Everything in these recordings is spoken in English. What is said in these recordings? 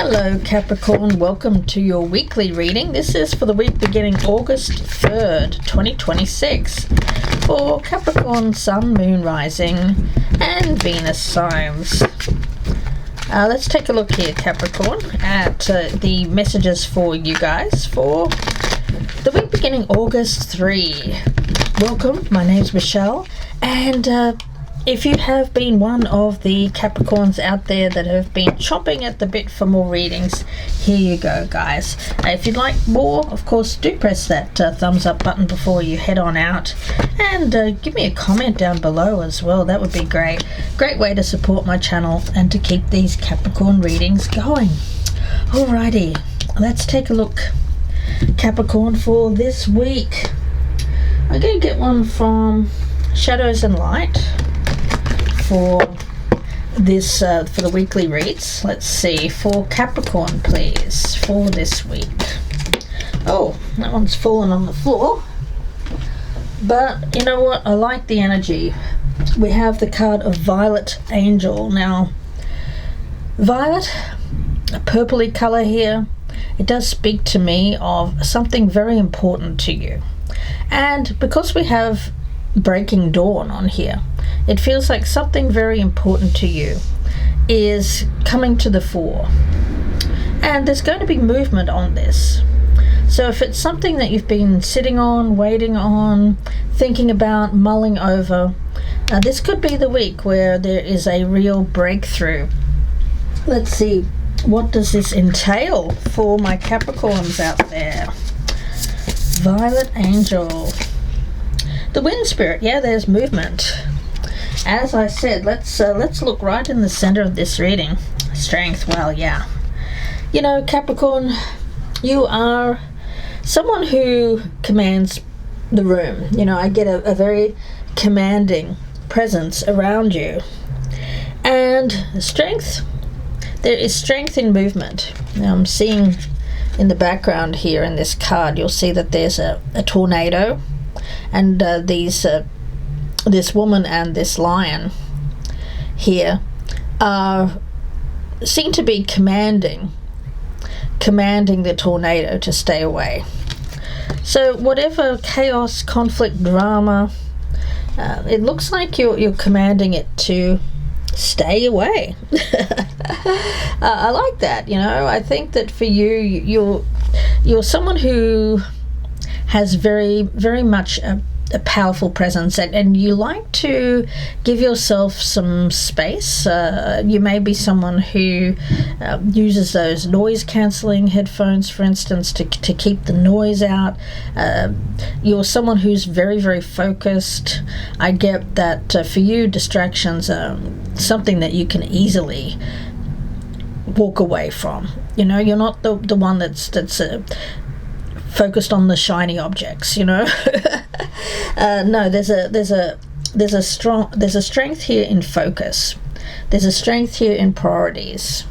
Hello Capricorn, welcome to your weekly reading. This is for the week beginning August 3rd, 2026 for Capricorn Sun, Moon, Rising and Venus signs. Let's take a look here, Capricorn, at the messages for you guys for the week beginning August 3. Welcome, my name's Michelle, and if you have been one of the Capricorns out there that have been chomping at the bit for more readings, here you go, guys. If you'd like more, of course, do press that thumbs up button before you head on out, and give me a comment down below as well. That would be great. Great way to support my channel and to keep these Capricorn readings going. Alrighty, let's take a look, Capricorn, for this week. I'm going to get one from Shadows and Light for this for the weekly reads. Let's see, for Capricorn, please, for this week. Oh, that one's fallen on the floor, but you know what, I like the energy. We have the card of Violet Angel. Now violet, a purpley color here, it does speak to me of something very important to you, and because we have breaking dawn on here, it feels like something very important to you is coming to the fore, and there's going to be movement on this. So if it's something that you've been sitting on, waiting on, thinking about, mulling over, this could be the week where there is a real breakthrough. Let's see, what does this entail for my Capricorns out there? Violet Angel, the wind spirit. Yeah, there's movement. As I said, let's look right in the center of this reading. Strength. Well, yeah, you know, Capricorn, you are someone who commands the room. You know, I get a very commanding presence around you, and strength. There is strength in movement. Now I'm seeing in the background here in this card, you'll see that there's a tornado, and this woman and this lion here seem to be commanding the tornado to stay away. So whatever chaos, conflict, drama, it looks like you're commanding it to stay away. I like that. You know, I think that for you, you're someone who has very, very much a powerful presence, and you like to give yourself some space. You may be someone who uses those noise cancelling headphones, for instance, to keep the noise out. You're someone who's very, very focused. I get that for you, distractions are something that you can easily walk away from. You know, you're not the one that's focused on the shiny objects, you know. No, there's a strength here in focus. There's a strength here in priorities.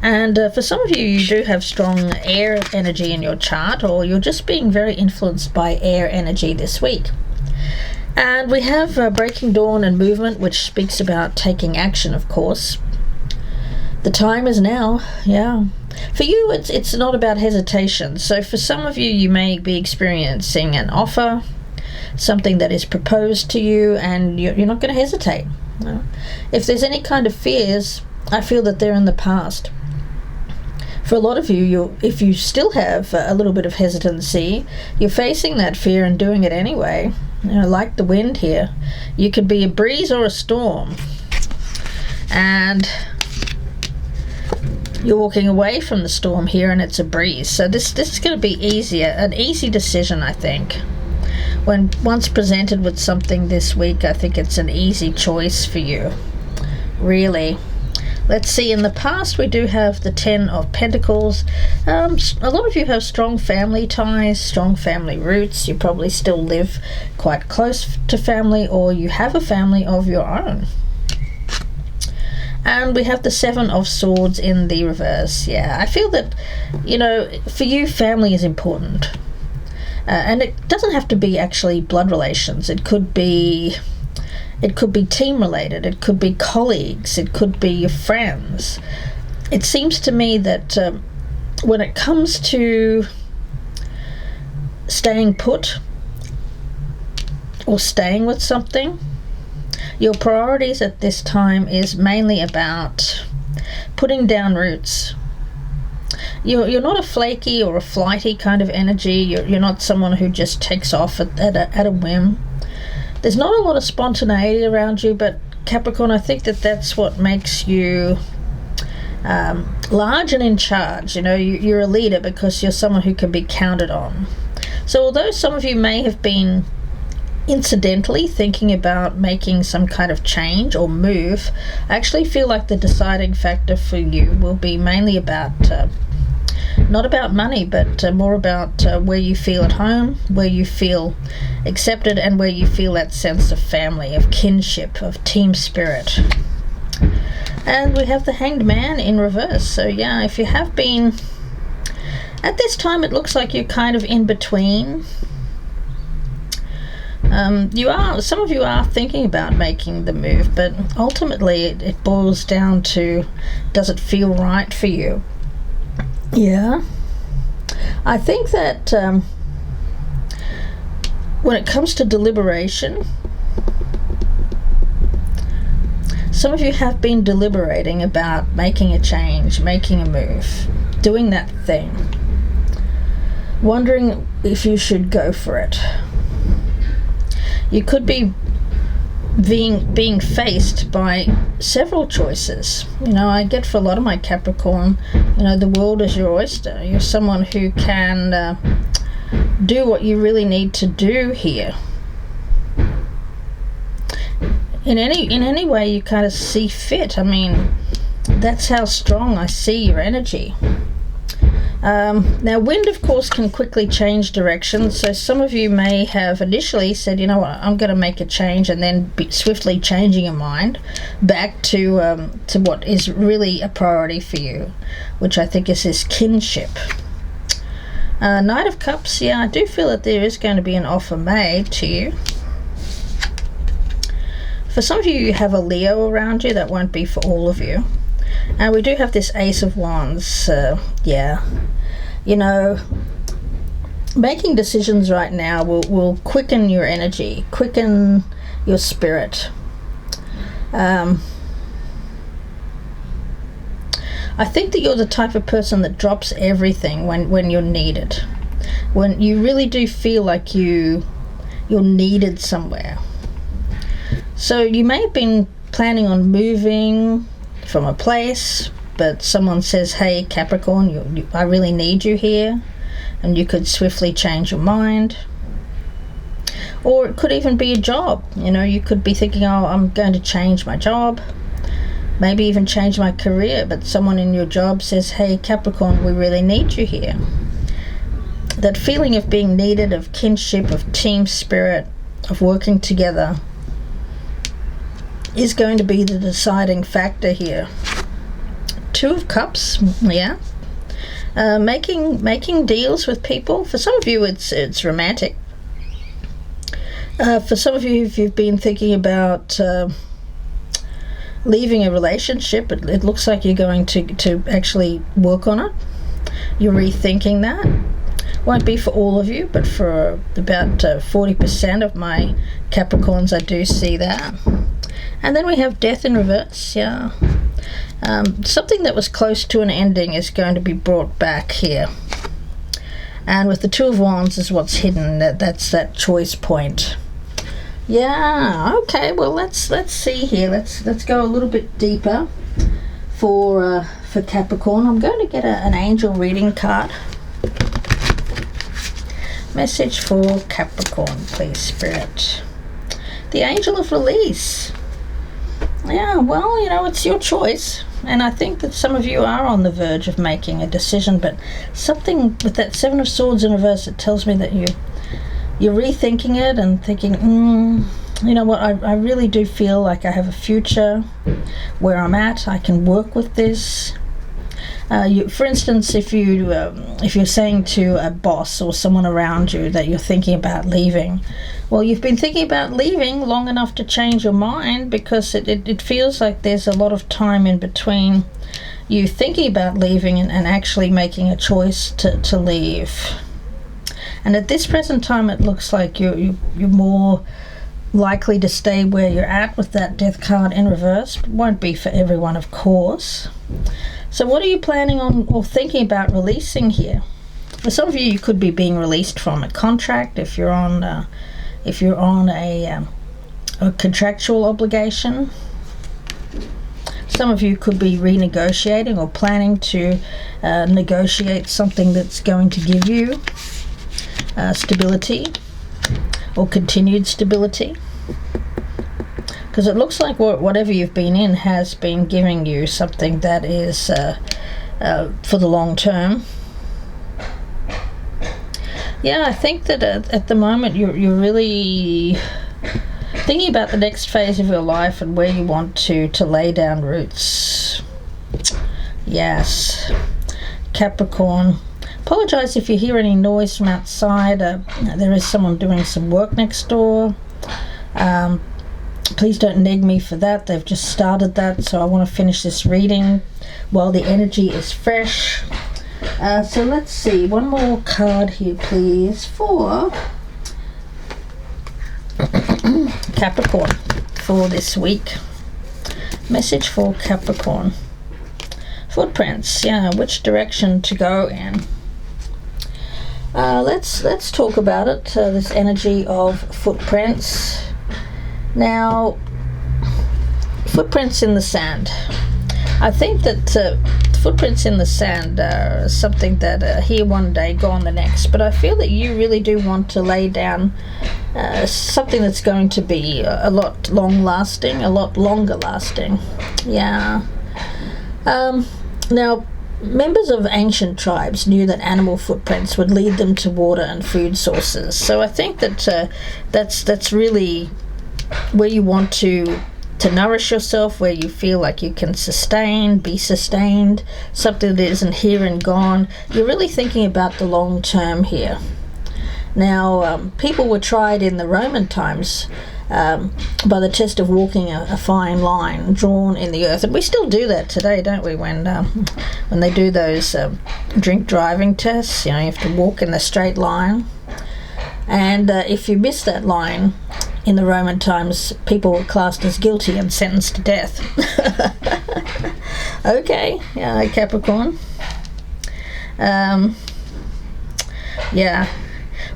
And for some of you, you do have strong air energy in your chart, or you're just being very influenced by air energy this week. And we have breaking dawn and movement, which speaks about taking action, of course. The time is now, yeah. For you, it's not about hesitation. So for some of you, you may be experiencing an offer, something that is proposed to you, and you're not going to hesitate. No. If there's any kind of fears, I feel that they're in the past. For a lot of you, if you still have a little bit of hesitancy, you're facing that fear and doing it anyway. You know, like the wind here, you could be a breeze or a storm, and you're walking away from the storm here, and it's a breeze. So this is going to be an easy decision, I think. When once presented with something this week, I think it's an easy choice for you, really. Let's see, in the past we do have the 10 of Pentacles. A lot of you have strong family ties, strong family roots. You probably still live quite close to family, or you have a family of your own. And we have the 7 of Swords in the reverse. Yeah, I feel that, you know, for you, family is important. And it doesn't have to be actually blood relations. It could be team related. It could be colleagues. It could be your friends. it seems to me that when it comes to staying put or staying with something, your priorities at this time is mainly about putting down roots. You're not a flaky or a flighty kind of energy. You're not someone who just takes off at a whim. There's not a lot of spontaneity around you, but Capricorn, I think that's what makes you large and in charge. You're a leader because you're someone who can be counted on. So although some of you may have been incidentally thinking about making some kind of change or move, I actually feel like the deciding factor for you will be mainly about not about money, but more about where you feel at home, where you feel accepted, and where you feel that sense of family, of kinship, of team spirit. And we have the Hanged Man in reverse. So yeah, if you have been at this time, it looks like you're kind of in between. Some of you are thinking about making the move, but ultimately it boils down to, does it feel right for you? Yeah. I think that when it comes to deliberation, some of you have been deliberating about making a change, making a move, doing that thing, wondering if you should go for it. You could be being faced by several choices. I get for a lot of my Capricorn, the world is your oyster. You're someone who can do what you really need to do here. In any way you kind of see fit. That's how strong I see your energy. Now, wind, of course, can quickly change direction, so some of you may have initially said, you know what, I'm going to make a change, and then be swiftly changing your mind back to what is really a priority for you, which I think is this kinship. Knight of Cups, yeah, I do feel that there is going to be an offer made to you. For some of you, you have a Leo around you. That won't be for all of you. And we do have this Ace of Wands. Yeah. Making decisions right now will quicken your energy, quicken your spirit. I think that you're the type of person that drops everything when you're needed. When you really do feel like you're needed somewhere. So you may have been planning on moving from a place, but someone says, hey Capricorn, I really need you here, and you could swiftly change your mind. Or it could even be a job. You could be thinking, oh, I'm going to change my job, maybe even change my career, but someone in your job says, hey Capricorn, we really need you here. That feeling of being needed, of kinship, of team spirit, of working together is going to be the deciding factor here. Two of Cups, yeah. Making deals with people. For some of you, it's romantic. For some of you, if you've been thinking about leaving a relationship, it looks like you're going to actually work on it. You're rethinking that. Won't be for all of you, but for about 40% of my Capricorns, I do see that. And then we have Death in reverse, yeah. Something that was close to an ending is going to be brought back here. And with the Two of Wands is what's hidden. That's that choice point. Yeah, okay, well let's see here. Let's go a little bit deeper for Capricorn. I'm going to get an angel reading card. Message for Capricorn, please, Spirit. The Angel of Release. Yeah, well, it's your choice. And I think that some of you are on the verge of making a decision, but something with that Seven of Swords in reverse, it tells me that you're rethinking it and thinking, you know what, I really do feel like I have a future where I'm at. I can work with this. For instance, if you're saying to a boss or someone around you that you're thinking about leaving, well, you've been thinking about leaving long enough to change your mind, because it feels like there's a lot of time in between you thinking about leaving and actually making a choice to leave. And at this present time, it looks like you're more likely to stay where you're at with that Death card in reverse. It won't be for everyone, of course. So what are you planning on or thinking about releasing here? For some of you, you could be being released from a contract if you're on a contractual obligation. Some of you could be renegotiating or planning to negotiate something that's going to give you stability or continued stability, because it looks like whatever you've been in has been giving you something that is for the long term. Yeah, I think that at the moment you're really thinking about the next phase of your life and where you want to lay down roots. Yes, Capricorn. Apologise if you hear any noise from outside. There is someone doing some work next door. Please don't neg me for that. They've just started that, so I want to finish this reading while the energy is fresh. So let's see. One more card here, please, for Capricorn for this week. Message for Capricorn. Footprints. Yeah, which direction to go in? Let's talk about it. This energy of footprints. Now, footprints in the sand. I think that footprints in the sand are something that here one day, gone the next. But I feel that you really do want to lay down something that's going to be a lot long-lasting, a lot longer-lasting. Yeah. Now, members of ancient tribes knew that animal footprints would lead them to water and food sources. So I think that that's really where you want to nourish yourself, where you feel like you can be sustained, something that isn't here and gone. You're really thinking about the long term here. Now, people were tried in the Roman times by the test of walking a fine line drawn in the earth, and we still do that today, don't we? When they do those drink driving tests, you have to walk in a straight line, and if you miss that line in the Roman times, people were classed as guilty and sentenced to death. Okay, Capricorn. Yeah.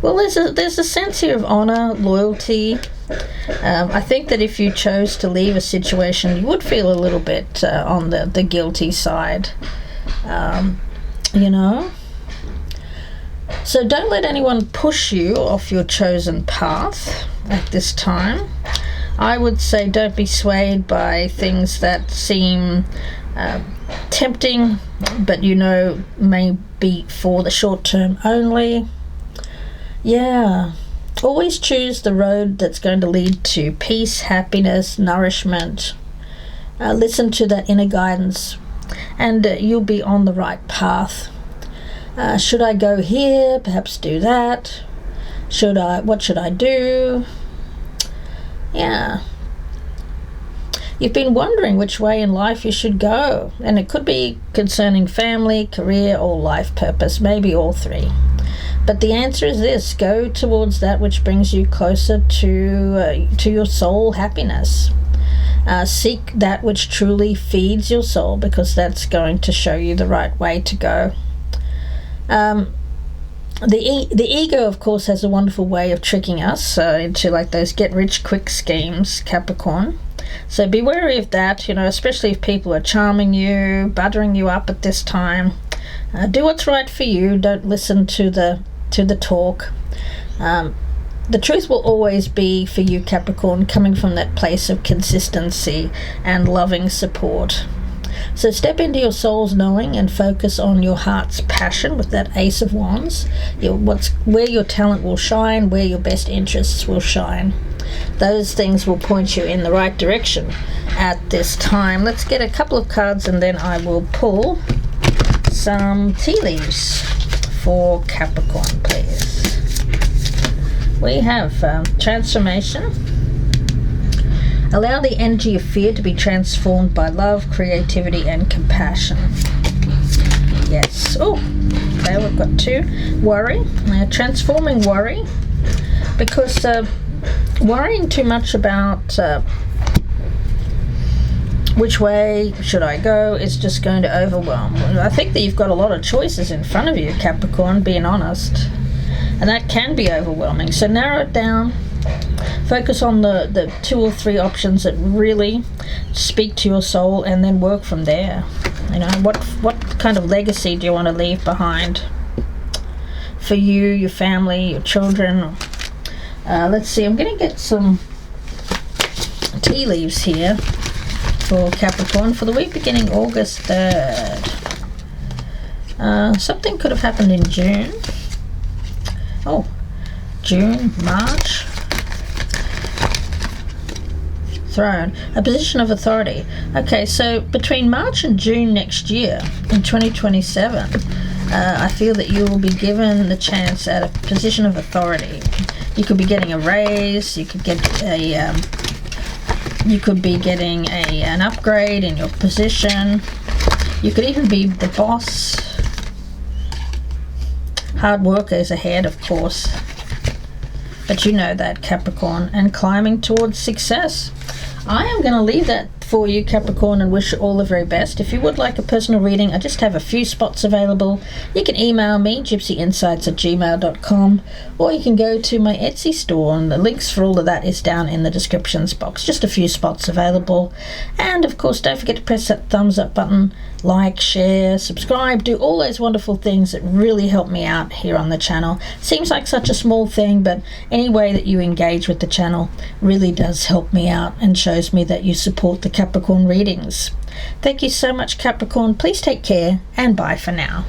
Well, there's a sense here of honor, loyalty. I think that if you chose to leave a situation, you would feel a little bit on the guilty side, So don't let anyone push you off your chosen path at this time. I would say don't be swayed by things that seem tempting, but may be for the short term only. Yeah. Always choose the road that's going to lead to peace, happiness, nourishment. Listen to that inner guidance, and you'll be on the right path. Should I go here? Perhaps do that. What should I do? Yeah. You've been wondering which way in life you should go, and it could be concerning family, career, or life purpose, maybe all three. But the answer is this: go towards that which brings you closer to your soul happiness. Seek that which truly feeds your soul, because that's going to show you the right way to go. The ego, of course, has a wonderful way of tricking us into like those get-rich-quick schemes, Capricorn. So be wary of that, especially if people are charming you, buttering you up at this time. Do what's right for you. Don't listen to the talk. The truth will always be, for you, Capricorn, coming from that place of consistency and loving support. So step into your soul's knowing and focus on your heart's passion with that Ace of Wands. Where your talent will shine, where your best interests will shine. Those things will point you in the right direction at this time. Let's get a couple of cards and then I will pull some tea leaves for Capricorn, please. We have transformation. Allow the energy of fear to be transformed by love, creativity, and compassion. Yes. Oh, okay, we've got 2. Worry. Transforming worry. Because worrying too much about which way should I go is just going to overwhelm. I think that you've got a lot of choices in front of you, Capricorn, being honest. And that can be overwhelming. So narrow it down. Focus on the 2 or 3 options that really speak to your soul, and then work from there. You know, what kind of legacy do you want to leave behind for you, your family, your children? Let's see, I'm going to get some tea leaves here for Capricorn for the week beginning August 3rd. Something could have happened in June. Oh, June, March. Throne, a position of authority. Okay, so between March and June next year, in 2027, I feel that you will be given the chance at a position of authority. You could be getting a raise. You could get be getting an upgrade in your position. You could even be the boss. Hard work is ahead, of course, but you know that, Capricorn, and climbing towards success. I am going to leave that for you, Capricorn, and wish you all the very best. If you would like a personal reading, I just have a few spots available. You can email me, gypsyinsights@gmail.com, or you can go to my Etsy store, and the links for all of that is down in the descriptions box. Just a few spots available. And of course, don't forget to press that thumbs up button, like, share, subscribe, do all those wonderful things that really help me out here on the channel. Seems like such a small thing, but any way that you engage with the channel really does help me out and shows me that you support the Capricorn readings. Thank you so much, Capricorn. Please take care, and bye for now.